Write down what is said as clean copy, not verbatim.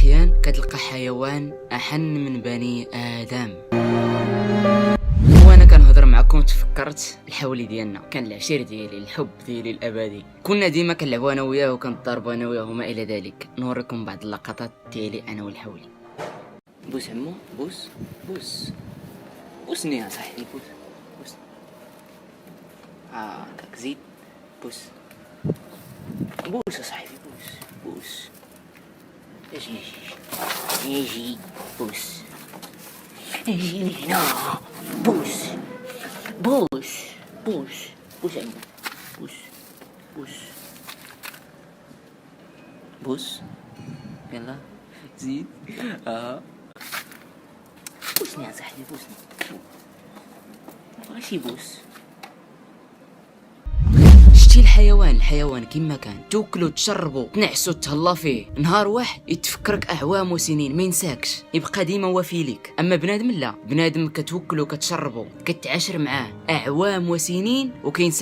الأحيان كتلقى حيوان أحن من بني آدم. وانا كنهضر معكم تفكرت الحولي ديالنا، كان العشير ديالي، الحب ديالي الابدي. كنا ديما كنلعبوا انا وياه وكنضربوا انا وياه وما الى ذلك. نوريكم بعض اللقطات ديالي انا والحولي. بوس عمو، بوس بوس بوسني يا صاحبي، بوس بوس. داك زيد بوس بوس يا صاحبي، بوس بوس. يجي بوس، يجي هنا بوس بوس بوس بوس عمو، بوس بوس بوس. يلا زيد. بوسني يا صاحبي، بوسني. ماشي بوس. شتي الحيوان كيما كان توكلو تشربو تنعسو تهلا فيه، نهار واحد يتفكرك اعوام وسنين ما ينساكش، يبقى ديما وفي ليك. اما بنادم لا، بنادم كتوكلو كتشربو كتعاشر معاه اعوام وسنين وكينسى